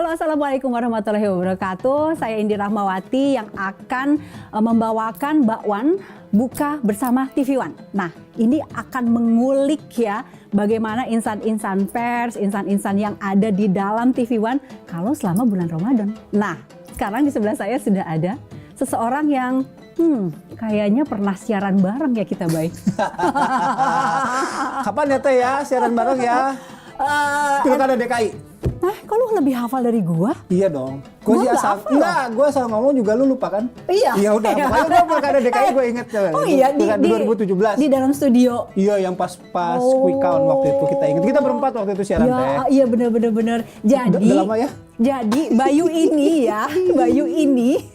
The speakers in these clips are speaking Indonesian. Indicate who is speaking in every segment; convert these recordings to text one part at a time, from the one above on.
Speaker 1: Halo, Assalamualaikum warahmatullahi wabarakatuh. Saya Indi Rahmawati yang akan membawakan bakwan buka bersama TV One. Nah, ini akan mengulik ya bagaimana insan-insan pers, insan-insan yang ada di dalam TV One kalau selama bulan Ramadan. Nah, sekarang di sebelah saya sudah ada seseorang yang kayaknya pernah siaran bareng ya kita, baik.
Speaker 2: Kapan ya Teh ya siaran bareng ya? Pilkada DKI.
Speaker 1: Kok lu lebih hafal dari gua?
Speaker 2: Iya dong. Gue sih asal gue asal ngomong juga lu lupa kan?
Speaker 1: Iya.
Speaker 2: Iya udah. Pokoknya gue Pilkada DKI gue inget.
Speaker 1: Oh iya di
Speaker 2: 2017.
Speaker 1: Di dalam studio.
Speaker 2: Iya yang pas quick count waktu itu kita inget. Kita berempat waktu itu siaran Teh.
Speaker 1: Iya bener. Jadi.
Speaker 2: Udah lama ya?
Speaker 1: Jadi Bayu ini ya, Bayu ini.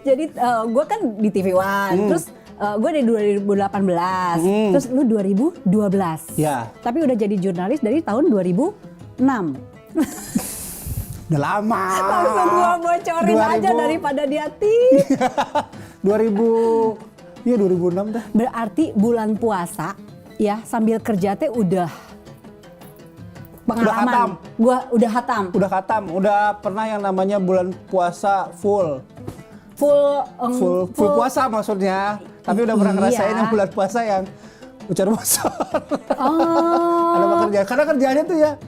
Speaker 1: Jadi gue kan di TV One. Terus gue dari 2018. Terus lu 2012.
Speaker 2: Ya.
Speaker 1: Tapi udah jadi jurnalis dari tahun 2006.
Speaker 2: Udah lama.
Speaker 1: Langsung gua bocorin 2000. Aja daripada di hati.
Speaker 2: 2000, iya 2006 dah.
Speaker 1: Berarti bulan puasa ya sambil kerja teh udah pengalaman. Udah hatam.
Speaker 2: Udah khatam. Udah pernah yang namanya bulan puasa full puasa maksudnya. Tapi udah pernah ngerasain yang bulan puasa yang ucar bosor. Ada pekerjaan. Karena kerjaannya tuh ya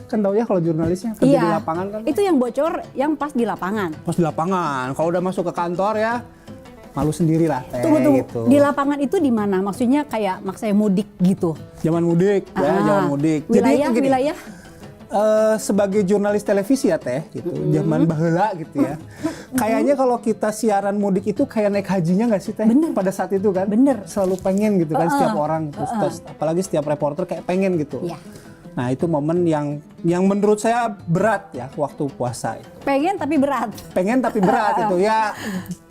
Speaker 2: kan tau ya kalau jurnalisnya kerja di lapangan kan.
Speaker 1: Itu yang bocor yang pas di lapangan.
Speaker 2: Pas di lapangan. Kalau udah masuk ke kantor ya malu sendiri lah Teh.
Speaker 1: Tunggu.
Speaker 2: Gitu.
Speaker 1: Di lapangan itu di mana? Maksudnya kayak maksudnya mudik gitu.
Speaker 2: Zaman mudik ya, zaman mudik.
Speaker 1: Wilayah.
Speaker 2: Sebagai jurnalis televisi ya Teh gitu. Zaman baheula gitu ya. Kayaknya kalau kita siaran mudik itu kayak naik hajinya nggak sih Teh?
Speaker 1: Bener.
Speaker 2: Pada saat itu kan.
Speaker 1: Bener.
Speaker 2: Selalu pengen gitu kan setiap orang. Terus, apalagi setiap reporter kayak pengen gitu.
Speaker 1: Iya.
Speaker 2: Nah itu momen yang menurut saya berat ya waktu puasa.
Speaker 1: Pengen tapi berat.
Speaker 2: Pengen tapi berat itu ya.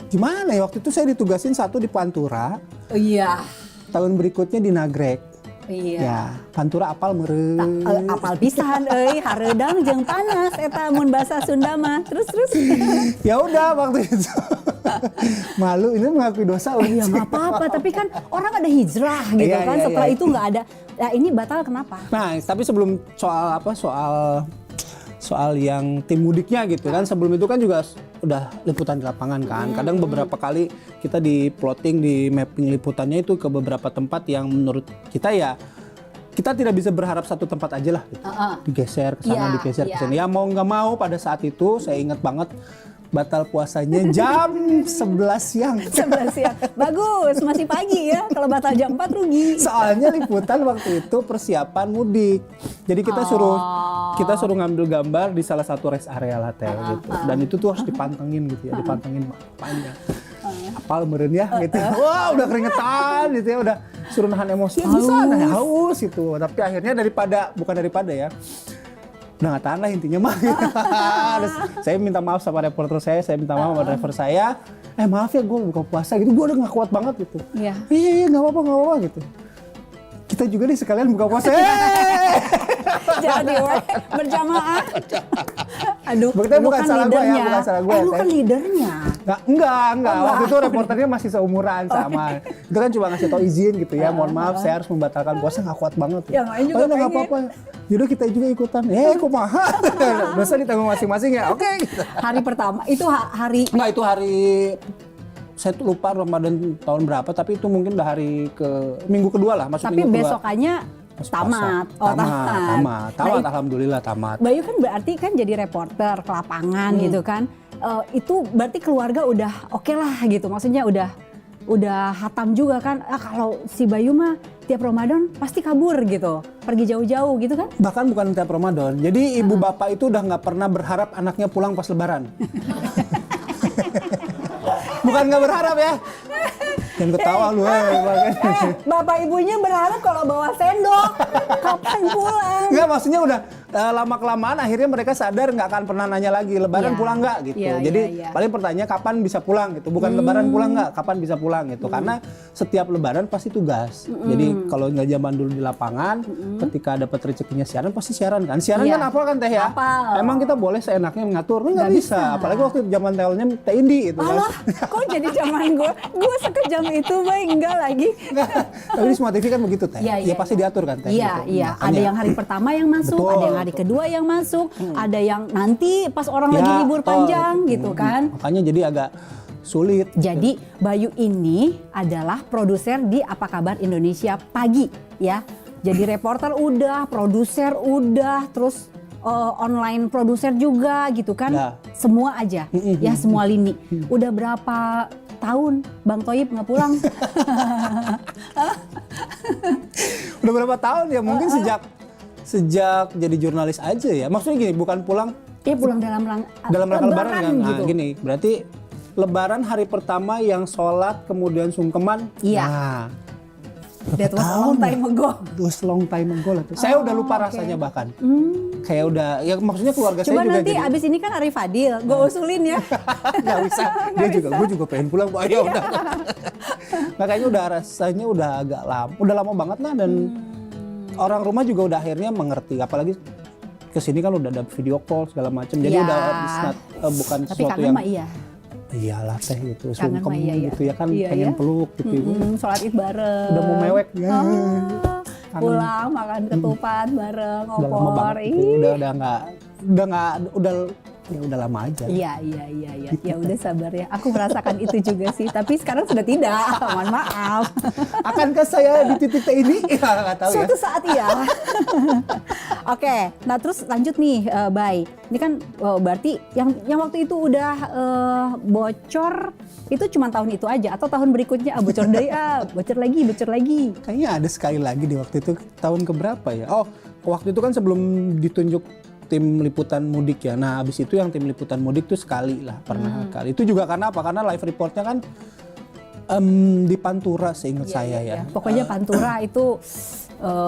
Speaker 2: Gimana ya waktu itu saya ditugasin satu di Pantura.
Speaker 1: Iya.
Speaker 2: Tahun berikutnya di Nagrek.
Speaker 1: Iya.
Speaker 2: Ya, Pantura apal meureun.
Speaker 1: Apal pisan hareudang jeung panas eta mun basa Sunda mah. Terus.
Speaker 2: Ya udah waktu itu. Malu ini mengakui dosa.
Speaker 1: Iya enggak apa-apa, tapi kan orang ada hijrah gitu kan. Setelah itu enggak ada. Nah, ini batal kenapa?
Speaker 2: Nah, tapi sebelum soal yang tim mudiknya gitu kan, sebelum itu kan juga udah liputan di lapangan kan. Kadang beberapa kali kita di plotting, di mapping liputannya itu ke beberapa tempat yang menurut kita ya kita tidak bisa berharap satu tempat aja lah gitu. Digeser ke sana, digeser ke sini. Ya mau nggak mau pada saat itu saya ingat banget batal puasanya jam 11 siang.
Speaker 1: 11 siang. Bagus, masih pagi ya. Kalau batal jam 4 rugi.
Speaker 2: Soalnya liputan waktu itu persiapan mudik. Jadi kita suruh ngambil gambar di salah satu rest area lah Teh gitu. Dan itu tuh harus dipantengin gitu ya, dipantengin panjang. Apal meureun ya gitu. Wah, udah keringetan gitu ya, udah suruh nahan emosi bisa nahan haus gitu. Tapi akhirnya bukan daripada ya. Udah nggak tahan lah intinya mah. Terus saya minta maaf sama reporter saya minta maaf sama driver saya. Maaf ya gue buka puasa gitu, gue udah nggak kuat banget gitu. Iya nggak apa-apa gitu. Kita juga nih sekalian buka puasa.
Speaker 1: Jadi berjamaah. Aduh,
Speaker 2: bukan salah gue ya, bukan salah gue.
Speaker 1: Lu kan leadernya.
Speaker 2: Enggak. Waktu itu reporternya masih seumuran sama. Itu kan cuma ngasih tau izin gitu ya. Mohon maaf saya harus membatalkan puasa, nggak kuat banget.
Speaker 1: Ya lain juga pengen.
Speaker 2: Nggak apa-apa. Yaudah kita juga ikutan. Kumaha. Dosa ditanggung masing-masing ya. Oke.
Speaker 1: Hari pertama itu hari.
Speaker 2: Nggak, itu hari. Saya tuh lupa Ramadan tahun berapa, tapi itu mungkin udah minggu kedua lah, masuk
Speaker 1: tapi
Speaker 2: minggu kedua.
Speaker 1: Tapi besokannya tamat.
Speaker 2: Tamat, alhamdulillah tamat.
Speaker 1: Bayu kan berarti kan jadi reporter ke lapangan gitu kan. Itu berarti keluarga udah oke lah gitu, maksudnya udah hatam juga kan. Kalau si Bayu mah tiap Ramadan pasti kabur gitu, pergi jauh-jauh gitu kan.
Speaker 2: Bahkan bukan tiap Ramadan, jadi ibu bapak itu udah nggak pernah berharap anaknya pulang pas lebaran. Bukan nggak berharap ya. Jangan ketawa lu.
Speaker 1: Bapak ibunya berharap kalau bawa sendok kapan pulang.
Speaker 2: Enggak, maksudnya udah lama-kelamaan akhirnya mereka sadar nggak akan pernah nanya lagi lebaran pulang nggak gitu. Jadi paling pertanyaan kapan bisa pulang gitu. Bukan lebaran pulang nggak, kapan bisa pulang gitu. Karena setiap lebaran pasti tugas. Jadi kalau nggak zaman dulu di lapangan, ketika dapat rezekinya siaran pasti siaran kan. Siaran kan apa kan Teh ya? Emang kita boleh seenaknya mengatur? Nggak bisa. Apalagi waktu zaman telnya Teh Indi gitu kan.
Speaker 1: Kok jadi zaman gue sekejam itu baik enggak lagi.
Speaker 2: Tapi semua TV kan begitu Teh. Ya pasti diatur kan Teh.
Speaker 1: Iya. Ada yang hari pertama yang masuk, ada yang hari kedua yang masuk, ada yang nanti pas orang lagi
Speaker 2: Ya,
Speaker 1: libur panjang gitu kan.
Speaker 2: Makanya jadi agak sulit.
Speaker 1: Jadi Bayu ini adalah produser di Apa Kabar Indonesia Pagi ya. Jadi reporter udah, produser udah, terus online produser juga gitu kan.
Speaker 2: Ya.
Speaker 1: Semua aja ya, semua lini. Udah berapa tahun Bang Thoyib nggak pulang?
Speaker 2: Udah berapa tahun ya? Mungkin sejak jadi jurnalis aja ya. Maksudnya gini, bukan pulang
Speaker 1: Iya, pulang dalam
Speaker 2: rangka lebaran kan? Nah,
Speaker 1: gitu.
Speaker 2: gini, berarti lebaran hari pertama yang sholat kemudian sungkeman.
Speaker 1: Iya.
Speaker 2: Nah,
Speaker 1: That was a long time ago.
Speaker 2: Terus long time ago lah tuh. Saya udah lupa rasanya bahkan. Kayak udah, ya maksudnya keluarga
Speaker 1: Coba
Speaker 2: saya juga
Speaker 1: nanti
Speaker 2: jadi.
Speaker 1: abis ini kan Arif Fadil, gue usulin ya.
Speaker 2: Nggak bisa. Gue juga pengen pulang. Ya udah. Nah, kayaknya udah rasanya udah agak lama. Udah lama banget lah, dan orang rumah juga udah akhirnya mengerti. Apalagi kesini kan udah ada video call segala macam. Jadi
Speaker 1: Ya.
Speaker 2: udah bukan
Speaker 1: Tapi
Speaker 2: sesuatu
Speaker 1: kangen
Speaker 2: yang
Speaker 1: mah iya.
Speaker 2: iyalah teh gitu,
Speaker 1: Kangen
Speaker 2: sungkem
Speaker 1: mah iya,
Speaker 2: gitu ya kan,
Speaker 1: iya,
Speaker 2: pengen
Speaker 1: ya.
Speaker 2: peluk gitu.
Speaker 1: Sholat id bareng.
Speaker 2: Udah mau mewek ya.
Speaker 1: Pulang makan ketupat bareng,
Speaker 2: Udah lama
Speaker 1: opor.
Speaker 2: banget gitu. Udah udah lama aja.
Speaker 1: Iya. Ya udah sabar ya. Aku merasakan itu juga sih. Tapi sekarang sudah tidak. Mohon maaf.
Speaker 2: Akankah saya di titik ini? Ya nggak tahu ya.
Speaker 1: Suatu saat iya. Oke, nah terus lanjut nih, Bay. Ini kan berarti yang waktu itu udah bocor itu cuma tahun itu aja, atau tahun berikutnya bocor dari bocor lagi.
Speaker 2: Kayaknya ada sekali lagi di waktu itu, tahun keberapa ya? Oh, waktu itu kan sebelum ditunjuk tim liputan mudik ya. Nah, abis itu yang tim liputan mudik tuh sekali lah, pernah kali. Itu juga karena apa? Karena live reportnya kan di Pantura seingat saya ya.
Speaker 1: Pokoknya Pantura itu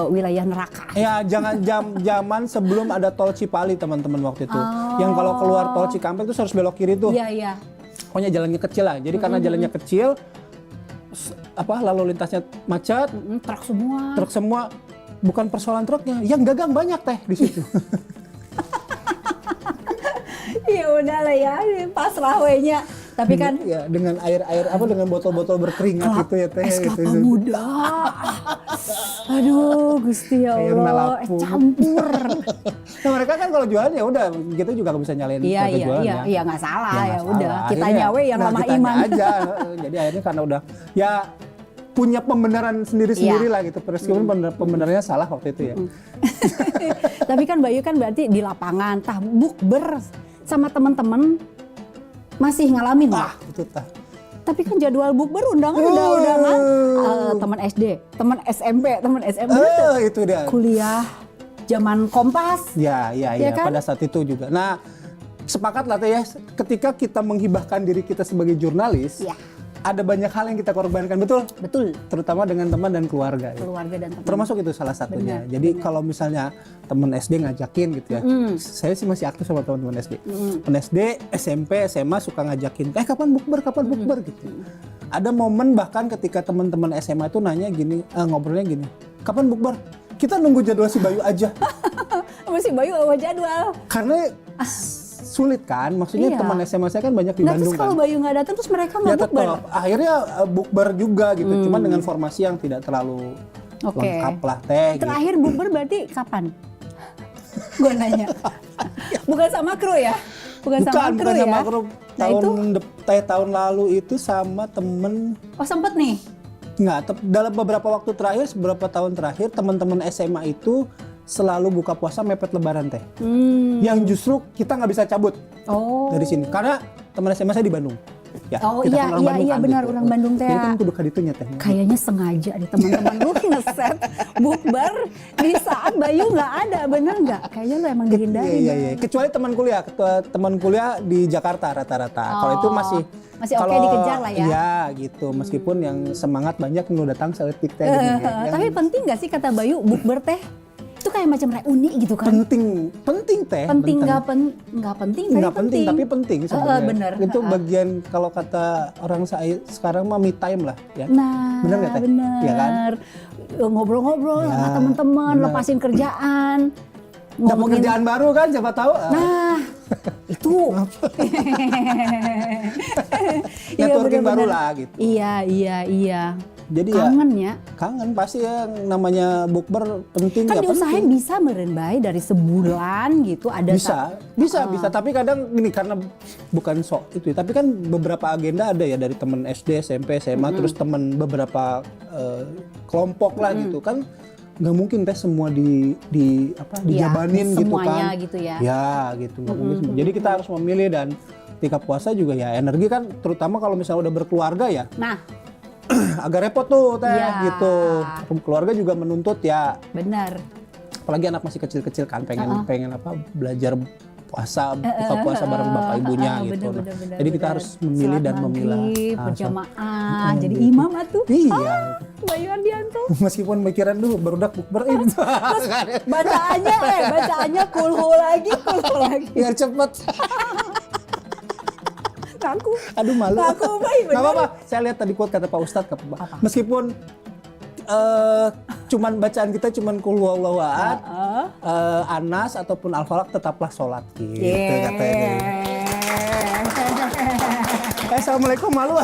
Speaker 1: wilayah neraka.
Speaker 2: Ya, jangan zaman sebelum ada tol Cipali teman-teman waktu itu. Yang kalau keluar tol Cikampek itu harus belok kiri tuh.
Speaker 1: Iya.
Speaker 2: Pokoknya jalannya kecil lah. Jadi karena jalannya kecil, lalu lintasnya macet, truk semua. Bukan persoalan truknya, yang dagang banyak teh di situ.
Speaker 1: Ya udah lah ya, pasrah wehnya. Tapi kan
Speaker 2: ya dengan air dengan botol-botol berkeringat gitu ya teh.
Speaker 1: es
Speaker 2: gitu.
Speaker 1: kelapa muda. Aduh, Gusti ya
Speaker 2: Kayak
Speaker 1: Allah,
Speaker 2: nalapung.
Speaker 1: campur.
Speaker 2: Nah, mereka kan kalau jualan ya udah, kita juga nggak bisa nyalain mereka jualan ya.
Speaker 1: Iya nggak salah ya,
Speaker 2: nggak
Speaker 1: udah.
Speaker 2: salah.
Speaker 1: Kita
Speaker 2: Akhirnya,
Speaker 1: nyawe yang lemah
Speaker 2: kitanya
Speaker 1: iman.
Speaker 2: aja. Jadi akhirnya karena udah ya punya pembenaran sendiri-sendiri lah gitu. Meskipun pembenarannya salah waktu itu ya.
Speaker 1: Tapi kan Bayu kan berarti di lapangan, bukber sama teman-teman masih ngalamin nggak?
Speaker 2: Itu tah.
Speaker 1: Tapi kan jadwal bukber undangan udah undangan teman SD, teman SMP, teman SMA
Speaker 2: Itu dia.
Speaker 1: kuliah zaman Kompas.
Speaker 2: Ya
Speaker 1: kan?
Speaker 2: pada saat itu juga. Nah, sepakat lah teh ya, ketika kita menghibahkan diri kita sebagai jurnalis,
Speaker 1: Ya.
Speaker 2: ada banyak hal yang kita korbankan, betul?
Speaker 1: Betul.
Speaker 2: Terutama dengan teman dan keluarga. Ya.
Speaker 1: Keluarga dan teman.
Speaker 2: Termasuk itu salah satunya.
Speaker 1: Benar,
Speaker 2: Jadi kalau misalnya teman SD ngajakin gitu ya, saya sih masih aktif sama teman-teman SD. Teman SD, SMP, SMA suka ngajakin, kapan bukber gitu. Ada momen bahkan ketika teman-teman SMA itu nanya gini, ngobrolnya gini, kapan bukber? Kita nunggu jadwal si Bayu aja.
Speaker 1: Masih Bayu awal jadwal.
Speaker 2: Karena sulit kan, maksudnya
Speaker 1: Iya.
Speaker 2: teman SMA saya kan banyak di
Speaker 1: Nah
Speaker 2: Bandung
Speaker 1: terus kalau
Speaker 2: kan.
Speaker 1: Bayu nggak datang terus mereka
Speaker 2: Ya
Speaker 1: nggak bukber.
Speaker 2: tetap, akhirnya bukber juga gitu, cuman dengan formasi yang tidak terlalu
Speaker 1: Oke.
Speaker 2: lengkap lah teh. Gitu.
Speaker 1: Terakhir bukber berarti kapan? Gue nanya. Bukan sama kru ya? Bukan sama kru ya?
Speaker 2: kru.
Speaker 1: Nah, itu?
Speaker 2: Tahun lalu itu sama temen,
Speaker 1: Oh sempet nih.
Speaker 2: dalam beberapa waktu terakhir, beberapa tahun terakhir teman-teman SMA itu selalu buka puasa mepet lebaran teh. Yang justru kita nggak bisa cabut
Speaker 1: Oh.
Speaker 2: dari sini karena teman SMA saya di Bandung. Ya,
Speaker 1: Oh
Speaker 2: kita
Speaker 1: iya,
Speaker 2: kan orang Bandung
Speaker 1: iya
Speaker 2: kan,
Speaker 1: benar,
Speaker 2: gitu.
Speaker 1: orang Bandung teh.
Speaker 2: Jadi kan kudu kaditunya teh.
Speaker 1: Kayaknya sengaja di teman-teman lu ngeset bukber di saat Bayu nggak ada, bener nggak? Kayaknya lu emang dihindari.
Speaker 2: Iya. Kecuali teman kuliah di Jakarta rata-rata. Kalau itu masih
Speaker 1: oke dikejar lah ya.
Speaker 2: Iya gitu. Meskipun yang semangat banyak yang udah datang seletik teh. gini, ya.
Speaker 1: Tapi penting nggak sih kata Bayu bukber teh? Itu kayak macam reuni gitu kan?
Speaker 2: penting teh.
Speaker 1: Penting nggak penting?
Speaker 2: Nggak penting tapi penting sebenarnya.
Speaker 1: Bener.
Speaker 2: Itu bagian kalau kata orang saya sekarang mah me time lah ya.
Speaker 1: Nah,
Speaker 2: Bener nggak, Teh?
Speaker 1: bener.
Speaker 2: Iya kan?
Speaker 1: Ngobrol-ngobrol
Speaker 2: Ya,
Speaker 1: sama teman-teman,
Speaker 2: bener.
Speaker 1: lepasin kerjaan.
Speaker 2: Dapat kerjaan baru kan siapa tahu.
Speaker 1: Nah, itu.
Speaker 2: Networking
Speaker 1: bener-bener.
Speaker 2: baru lah gitu.
Speaker 1: Iya.
Speaker 2: Jadi
Speaker 1: kangen
Speaker 2: ya kangen pasti yang namanya bukber penting
Speaker 1: kan
Speaker 2: ya
Speaker 1: diusahain
Speaker 2: penting.
Speaker 1: bisa meren Bay dari sebulan gitu ada
Speaker 2: Bisa tapi kadang gini karena bukan sok itu ya, tapi kan beberapa agenda ada ya dari temen SD, SMP, SMA terus temen beberapa kelompok lah gitu kan nggak mungkin teh semua dijabanin gitu
Speaker 1: semuanya
Speaker 2: kan
Speaker 1: gitu ya.
Speaker 2: Ya gitu nggak mungkin semua. Jadi kita harus memilih dan ketika puasa juga ya energi kan terutama kalau misalnya udah berkeluarga ya.
Speaker 1: Nah,
Speaker 2: agak repot tuh teh
Speaker 1: Ya.
Speaker 2: gitu. Keluarga juga menuntut ya.
Speaker 1: benar.
Speaker 2: Apalagi anak masih kecil-kecil kan pengen apa belajar puasa buka puasa bareng bapak ibunya gitu.
Speaker 1: Bener,
Speaker 2: Jadi kita harus memilih
Speaker 1: Sholat
Speaker 2: dan memilah.
Speaker 1: maghrib,
Speaker 2: Ah,
Speaker 1: berjamaah, jadi
Speaker 2: gitu.
Speaker 1: imam atuh.
Speaker 2: Iya.
Speaker 1: Bayu Ardianto.
Speaker 2: Meskipun pikiran dulu barudak bukberin.
Speaker 1: Bacaannya kulhu lagi.
Speaker 2: Biar cepet.
Speaker 1: Aku.
Speaker 2: Aduh malu.
Speaker 1: Aku Bay, bener.
Speaker 2: Gak apa-apa. Saya lihat tadi quote kata Pak Ustadz meskipun cuman bacaan kita cuman qul huwallahu ahad, Anas ataupun Al-Falaq tetaplah sholat gitu katanya. Assalamualaikum malu.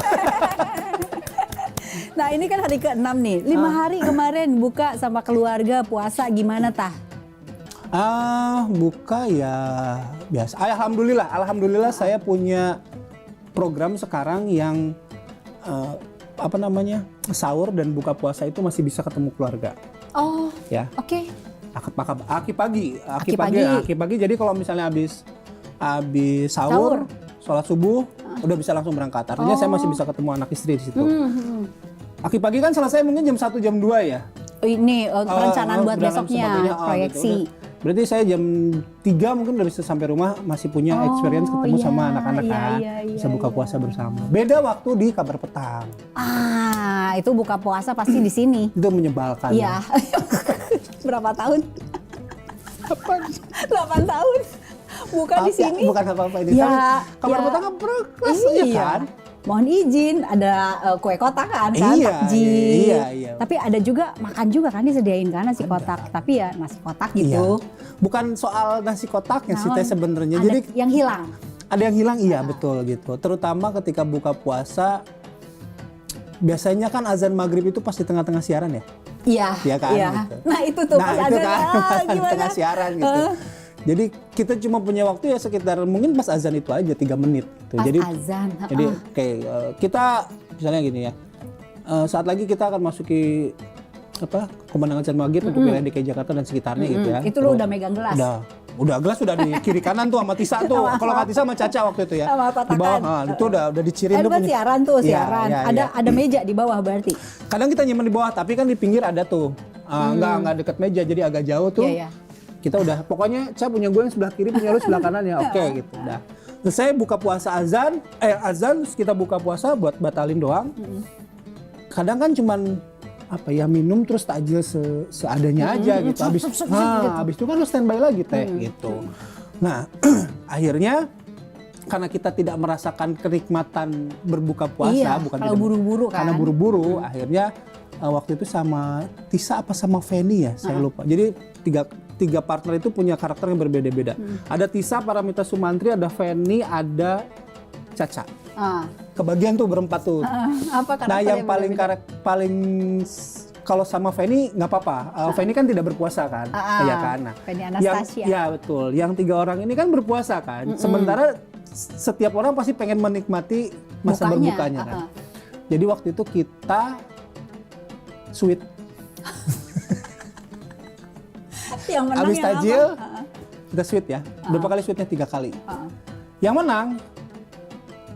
Speaker 1: Nah ini kan hari ke-6 nih, 5 hari kemarin buka sama keluarga puasa gimana tah?
Speaker 2: Buka ya biasa. Alhamdulillah saya punya program sekarang yang sahur dan buka puasa itu masih bisa ketemu keluarga.
Speaker 1: Oh,
Speaker 2: Ya.
Speaker 1: oke.
Speaker 2: Aki pagi. Jadi kalau misalnya habis sahur, sholat subuh, udah bisa langsung berangkat. Artinya saya masih bisa ketemu anak istri di situ. Aki pagi kan selesai mungkin jam 1 jam 2 ya.
Speaker 1: Ini perencanaan buat besoknya, proyeksi.
Speaker 2: Gitu. Berarti saya jam 3 mungkin udah bisa sampai rumah masih punya experience ketemu sama anak-anak kan. Bisa buka puasa bersama. Beda waktu di kabar petang.
Speaker 1: Itu buka puasa pasti di sini.
Speaker 2: Itu menyebalkan.
Speaker 1: Iya. Berapa tahun? 8 tahun. Buka di sini.
Speaker 2: Bukan apa-apa ini.
Speaker 1: Ya,
Speaker 2: Kabar
Speaker 1: ya.
Speaker 2: petang kan progres
Speaker 1: Iya
Speaker 2: kan.
Speaker 1: Mohon izin, ada kue kotak kan,
Speaker 2: Iya,
Speaker 1: takjil.
Speaker 2: iya.
Speaker 1: Tapi ada juga makan juga kan disediain kan nasi kotak. Tapi ya nasi kotak gitu.
Speaker 2: Iya. Bukan soal nasi kotaknya sih teh sebenarnya.
Speaker 1: Ada
Speaker 2: Jadi
Speaker 1: yang hilang.
Speaker 2: ada yang hilang iya betul gitu. Terutama ketika buka puasa biasanya kan azan maghrib itu pas di tengah-tengah siaran ya.
Speaker 1: Iya.
Speaker 2: Iya kan.
Speaker 1: Iya.
Speaker 2: Gitu.
Speaker 1: Nah itu tuh pas
Speaker 2: itu
Speaker 1: ada
Speaker 2: kan
Speaker 1: gimana?
Speaker 2: tengah siaran gitu. Jadi kita cuma punya waktu ya sekitar mungkin pas azan itu aja 3 menit. Gitu.
Speaker 1: Pas
Speaker 2: Jadi
Speaker 1: azan.
Speaker 2: Jadi kayak kita misalnya gini ya. Saat lagi kita akan masuki kemenangan azan maghrib untuk wilayah DKI Jakarta dan sekitarnya gitu ya.
Speaker 1: Itu lu udah megang gelas.
Speaker 2: Udah gelas udah di kiri kanan tuh sama Tisa tuh. Kalau nggak Tisa sama Caca waktu itu ya.
Speaker 1: Sama
Speaker 2: Di bawah itu udah dicirin tuh.
Speaker 1: Kan siaran tuh,
Speaker 2: Iya,
Speaker 1: siaran.
Speaker 2: iya.
Speaker 1: Ada meja di bawah berarti.
Speaker 2: Kadang kita nyimpen di bawah, tapi kan di pinggir ada tuh. Nggak deket meja, jadi agak jauh tuh.
Speaker 1: Iya.
Speaker 2: Kita udah, pokoknya Ca punya gue yang sebelah kiri, punya lu sebelah kanan ya. Oke gitu. Udah. Selesai buka puasa azan, terus kita buka puasa buat batalin doang. Kadang kan cuman minum terus takjil seadanya aja gitu. Habis itu kan lu standby lagi teh gitu. Nah, akhirnya karena kita tidak merasakan kenikmatan berbuka puasa, bukan
Speaker 1: kalau buru-buru kan.
Speaker 2: Karena buru-buru, akhirnya waktu itu sama Tisa apa sama Feni ya, saya lupa. Jadi tiga partner itu punya karakter yang berbeda-beda. Ada Tisa, Paramita Sumantri, ada Feni, ada Caca. Kebagian tuh berempat tuh.
Speaker 1: Apa
Speaker 2: Nah, yang paling kalau sama Feni nggak apa-apa. Feni kan tidak berpuasa kan, ya kan. Nah,
Speaker 1: Feni Anastasia.
Speaker 2: ya betul. Yang 3 orang ini kan berpuasa kan. Sementara setiap orang pasti pengen menikmati masa berbukanya kan. Jadi waktu itu kita sweet.
Speaker 1: Yang menang
Speaker 2: Abis
Speaker 1: yang
Speaker 2: tajil,
Speaker 1: apa?
Speaker 2: kita sweet ya. Berapa kali sweetnya? 3 kali. Yang menang,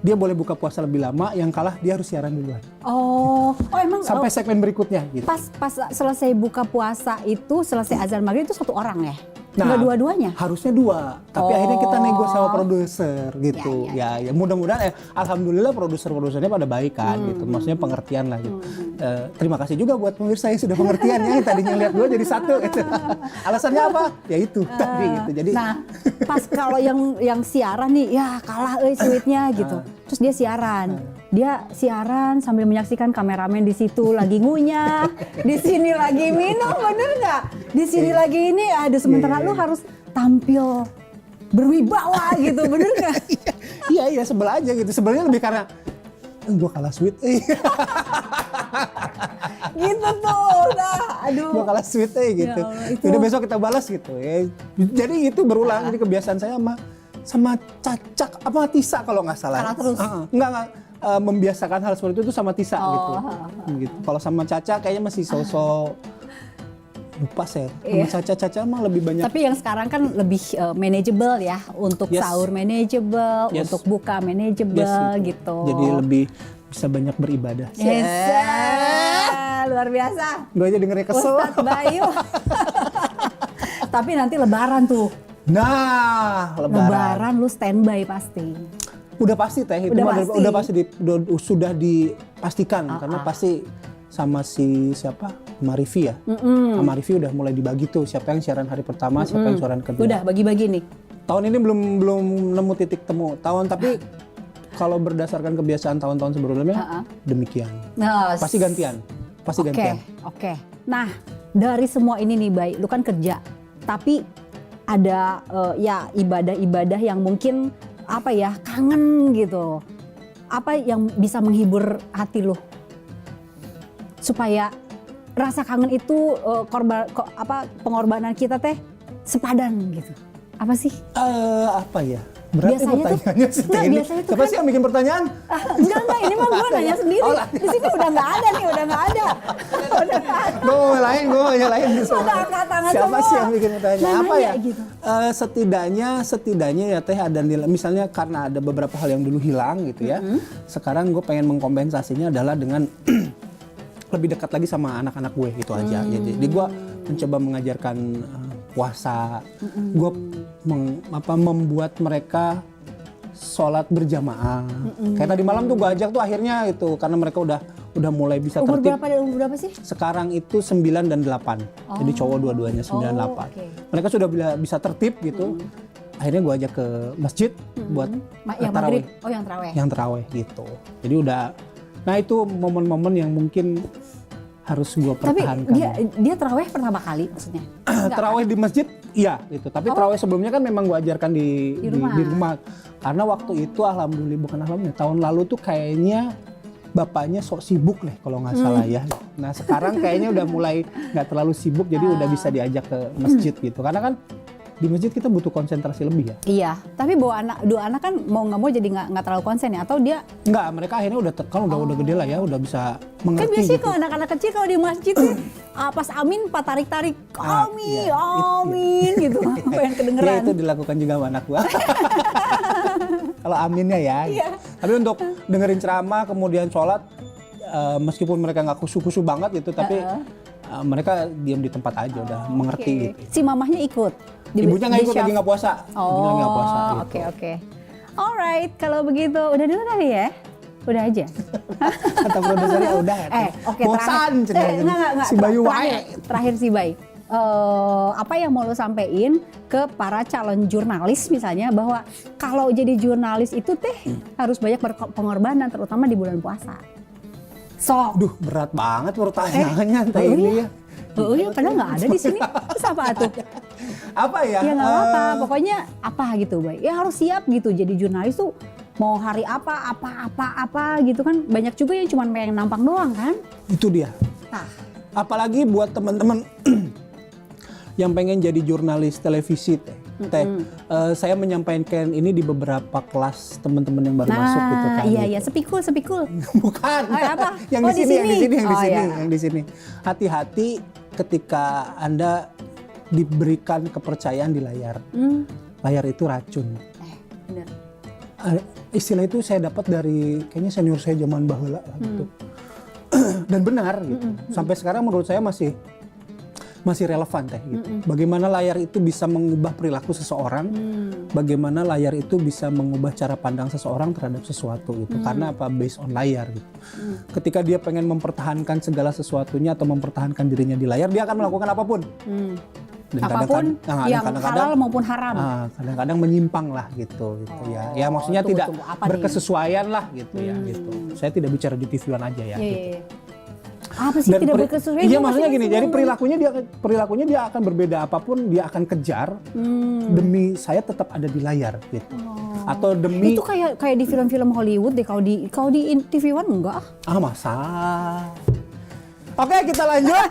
Speaker 2: dia boleh buka puasa lebih lama. Yang kalah, dia harus siaran duluan.
Speaker 1: Oh emang
Speaker 2: sampai segmen berikutnya gitu.
Speaker 1: Pas selesai buka puasa itu, selesai azan maghrib itu 1 orang ya?
Speaker 2: Nah,
Speaker 1: nggak dua-duanya?
Speaker 2: Harusnya 2, tapi akhirnya kita nego sama produser gitu. Ya, mudah-mudahan alhamdulillah produsernya pada baik kan gitu. Maksudnya pengertian lah gitu. Terima kasih juga buat pemirsa yang sudah pengertian ya. Yang tadinya lihat 2 jadi 1 gitu. Alasannya apa? Ya itu tadi gitu. Jadi
Speaker 1: pas kalau yang siaran nih, ya kalah sweetnya gitu. Terus dia siaran. Dia siaran sambil menyaksikan kameramen di situ lagi ngunyah, di sini lagi minum, bener nggak? Di sini lagi ini ada sementara lu harus tampil berwibawa gitu, bener nggak?
Speaker 2: Iya sebel aja gitu. Sebenarnya lebih karena gue kalah sweet.
Speaker 1: Gitu tuh. Nah, aduh.
Speaker 2: Gue kalah sweet gitu.
Speaker 1: Ya Allah, itu.
Speaker 2: Udah besok kita balas gitu ya. Jadi itu berulang. Jadi kebiasaan saya sama Cacak apa Tisa kalau nggak salah.
Speaker 1: Kalah terus.
Speaker 2: Enggak. Membiasakan hal seperti itu sama Tisa gitu. Gitu. Kalau sama Caca kayaknya masih sosok lupa saya. Sama Caca mah lebih banyak.
Speaker 1: Tapi yang sekarang kan lebih manageable ya, untuk
Speaker 2: Yes.
Speaker 1: sahur manageable,
Speaker 2: Yes.
Speaker 1: untuk buka manageable gitu.
Speaker 2: Jadi lebih bisa banyak beribadah.
Speaker 1: Yes. Luar biasa.
Speaker 2: Gue aja dengernya kesel.
Speaker 1: Ustadz Bayu. Tapi nanti lebaran tuh.
Speaker 2: Nah, lebaran.
Speaker 1: Lu standby pasti.
Speaker 2: Udah pasti teh itu
Speaker 1: Udah pasti.
Speaker 2: sudah dipastikan karena pasti sama si siapa Marifi ya. Sama Marifi udah mulai dibagi tuh siapa yang siaran hari pertama, siapa yang siaran kedua.
Speaker 1: Udah bagi-bagi nih.
Speaker 2: Tahun ini belum nemu titik temu. Tapi kalau berdasarkan kebiasaan tahun-tahun sebelumnya demikian.
Speaker 1: Nah,
Speaker 2: Pasti gantian.
Speaker 1: Oke. Nah, dari semua ini nih, Bay, lu kan kerja. Tapi ada ya ibadah-ibadah yang mungkin apa ya, kangen gitu. Apa yang bisa menghibur hati lu? Supaya rasa kangen itu pengorbanan kita teh sepadan gitu. Apa sih?
Speaker 2: Apa ya? Berarti
Speaker 1: Biasanya
Speaker 2: pertanyaannya
Speaker 1: tuh-
Speaker 2: sih
Speaker 1: enggak,
Speaker 2: ini.
Speaker 1: biasanya tuh
Speaker 2: Siapa
Speaker 1: kan-
Speaker 2: sih yang bikin pertanyaan?
Speaker 1: Enggak, ini mah gue nanya sendiri. Di sini udah nggak ada nih, udah nggak ada. Udah nggak ada.
Speaker 2: Gue mau nyalain semua.
Speaker 1: Udah angkat tangan
Speaker 2: Siapa
Speaker 1: semua.
Speaker 2: sih yang bikin pertanyaan?
Speaker 1: Nah,
Speaker 2: Apa
Speaker 1: nanya
Speaker 2: ya?
Speaker 1: gitu.
Speaker 2: Setidaknya ya teh ada nilai. Misalnya karena ada beberapa hal yang dulu hilang gitu ya. Sekarang gue pengen mengkompensasinya adalah dengan lebih dekat lagi sama anak-anak gue gitu aja. Jadi gue mencoba mengajarkan puasa. Gue membuat mereka sholat berjamaah. Kayak tadi malam tuh gue ajak tuh akhirnya itu karena mereka udah mulai bisa
Speaker 1: Umur
Speaker 2: tertib.
Speaker 1: umur berapa sih?
Speaker 2: Sekarang itu 9 dan 8. Jadi cowok dua-duanya 9 dan 8.
Speaker 1: Oke.
Speaker 2: Mereka sudah bisa tertib gitu. Akhirnya gue ajak ke masjid buat
Speaker 1: Yang
Speaker 2: tarawih.
Speaker 1: maghrib? Oh, yang tarawih.
Speaker 2: Yang tarawih gitu. Jadi udah, nah itu momen-momen yang mungkin harus gue
Speaker 1: Tapi
Speaker 2: pertahankan.
Speaker 1: dia tarawih pertama kali maksudnya?
Speaker 2: Tarawih di masjid, iya gitu. Tapi tarawih sebelumnya kan memang gue ajarkan di rumah. Karena waktu itu alhamdulillah tahun lalu tuh kayaknya bapaknya sok sibuk deh kalau nggak salah ya. Nah sekarang kayaknya udah mulai nggak terlalu sibuk jadi udah bisa diajak ke masjid gitu. Karena kan di masjid kita butuh konsentrasi lebih ya.
Speaker 1: Iya, tapi bawa dua anak kan mau nggak mau jadi nggak terlalu konsen ya? Atau dia
Speaker 2: Nggak, mereka akhirnya udah gede lah ya, udah bisa
Speaker 1: kan
Speaker 2: mengerti
Speaker 1: biasanya
Speaker 2: gitu.
Speaker 1: kalau anak-anak kecil kalau di masjid tuh pas amin pak tarik-tarik amin
Speaker 2: iya.
Speaker 1: amin gitu apa yang
Speaker 2: Ya
Speaker 1: kedengeran.
Speaker 2: itu dilakukan juga sama anak gua. Kalau aminnya ya. Tapi untuk dengerin ceramah kemudian sholat, meskipun mereka nggak khusyuk-khusyuk banget gitu, tapi mereka diam di tempat aja udah mengerti gitu.
Speaker 1: Si mamahnya ikut.
Speaker 2: Ibunya nggak ikut lagi nggak puasa.
Speaker 1: Oh,
Speaker 2: Ibunya nggak puasa. Gitu.
Speaker 1: Oke. Alright, kalau begitu udah dulu kali ya. Udah aja.
Speaker 2: Kata produsernya udah.
Speaker 1: Oke,
Speaker 2: bosan
Speaker 1: terakhir. Enggak,
Speaker 2: si Bayu
Speaker 1: terakhir si Bay. Apa yang mau lo sampein ke para calon jurnalis misalnya bahwa kalau jadi jurnalis itu harus banyak berpengorbanan terutama di bulan puasa.
Speaker 2: Duh berat banget pertanyaannya teh ini ya.
Speaker 1: Oh iya, padahal nggak ada di sini. Terus apa tuh?
Speaker 2: Apa ya?
Speaker 1: Ya nggak apa, pokoknya apa gitu, Bay. Ya harus siap gitu. Jadi jurnalis tuh mau hari apa gitu kan. Banyak juga yang cuma pengen nampang doang kan.
Speaker 2: Itu dia.
Speaker 1: Nah,
Speaker 2: Apalagi buat teman-teman yang pengen jadi jurnalis televisi teh. Saya menyampaikan ini di beberapa kelas teman-teman yang baru masuk gitu kan.
Speaker 1: Iya, sepikul.
Speaker 2: Bukan.
Speaker 1: Apa?
Speaker 2: yang
Speaker 1: Oh,
Speaker 2: di sini,
Speaker 1: Oh, iya.
Speaker 2: yang di sini. Hati-hati ketika Anda diberikan kepercayaan di layar. Layar itu racun.
Speaker 1: Bener.
Speaker 2: Istilah itu saya dapat dari kayaknya senior saya zaman baheula lah gitu. Dan benar gitu. Sampai sekarang menurut saya masih relevan teh gitu. Bagaimana layar itu bisa mengubah perilaku seseorang, bagaimana layar itu bisa mengubah cara pandang seseorang terhadap sesuatu gitu. Karena apa? Based on layar gitu. Ketika dia pengen mempertahankan segala sesuatunya atau mempertahankan dirinya di layar, dia akan melakukan apapun. Dan
Speaker 1: Apapun yang halal maupun haram.
Speaker 2: Kadang-kadang menyimpang lah gitu ya. Ya maksudnya tidak berkesesuaian lah gitu ya gitu. Saya tidak bicara di TV-an aja ya. Gitu.
Speaker 1: Apa sih tidak berkesesuaian?
Speaker 2: Iya maksudnya gini, jadi perilakunya dia akan berbeda apapun dia akan kejar demi saya tetap ada di layar gitu. Atau demi
Speaker 1: itu kayak di film-film Hollywood deh, kalau di TV One enggak.
Speaker 2: masa Oke, kita lanjut.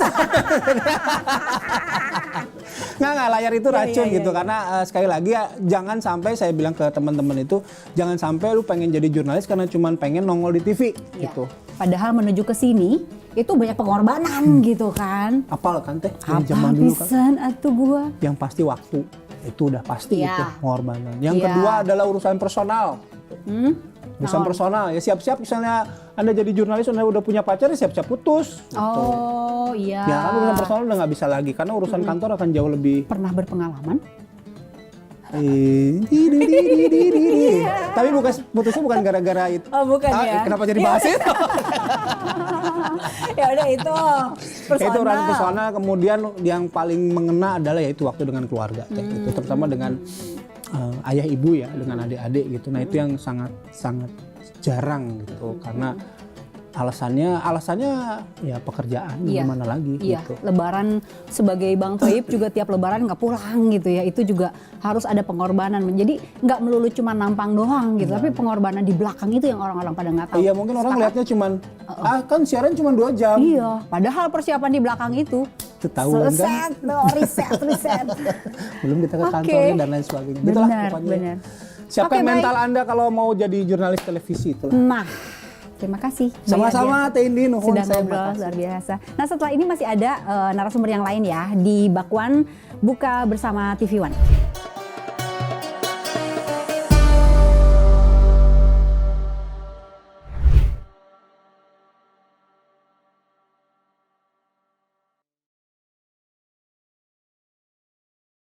Speaker 2: Nggak, layar itu racun gitu. Karena sekali lagi ya, jangan sampai saya bilang ke teman-teman itu, jangan sampai lu pengen jadi jurnalis karena cuman pengen nongol di TV gitu.
Speaker 1: Padahal menuju ke sini itu banyak pengorbanan gitu kan.
Speaker 2: Apal kan teh
Speaker 1: Apa
Speaker 2: dari zaman dulu kan.
Speaker 1: pisan atuh gua.
Speaker 2: Yang pasti waktu itu udah pasti
Speaker 1: Iya.
Speaker 2: itu pengorbanan. Yang
Speaker 1: Iya.
Speaker 2: kedua adalah urusan personal. Urusan personal ya, siap-siap misalnya Anda jadi jurnalis, Anda udah punya pacar, ya siap-siap putus. Gitu.
Speaker 1: Oh iya.
Speaker 2: Ya kan urusan personal udah nggak bisa lagi karena urusan kantor akan jauh lebih.
Speaker 1: Pernah berpengalaman?
Speaker 2: Tapi putusnya bukan gara-gara itu.
Speaker 1: Oh bukan ya.
Speaker 2: Kenapa jadi bahas itu?
Speaker 1: Ya udah itu personal.
Speaker 2: Itu urusan personal. Kemudian yang paling mengena adalah yaitu waktu dengan keluarga, itu terutama dengan ayah ibu ya, dengan adik-adik gitu. Nah itu yang sangat jarang gitu karena alasannya ya pekerjaan, gimana lagi gitu.
Speaker 1: Lebaran sebagai Bang Toib juga tiap lebaran nggak pulang gitu ya, itu juga harus ada pengorbanan. Jadi nggak melulu cuma nampang doang gitu, tapi pengorbanan di belakang itu yang orang-orang pada nggak tahu.
Speaker 2: Iya, mungkin orang lihatnya cuman kan siaran cuma 2 jam.
Speaker 1: Iya, padahal persiapan di belakang itu
Speaker 2: Ketahuan kan?
Speaker 1: riset.
Speaker 2: Belum kita ke kantornya dan lain sebagainya. Gitulah pokoknya.
Speaker 1: Benar.
Speaker 2: Siapkan
Speaker 1: Oke,
Speaker 2: mental Anda kalau mau jadi jurnalis televisi itulah.
Speaker 1: Nah, terima kasih.
Speaker 2: Sama-sama Teh Indi, nuhun
Speaker 1: Sudah
Speaker 2: saya
Speaker 1: ngobrol
Speaker 2: makasih.
Speaker 1: luar biasa. Nah setelah ini masih ada narasumber yang lain ya di Bakwan Buka Bersama TV One.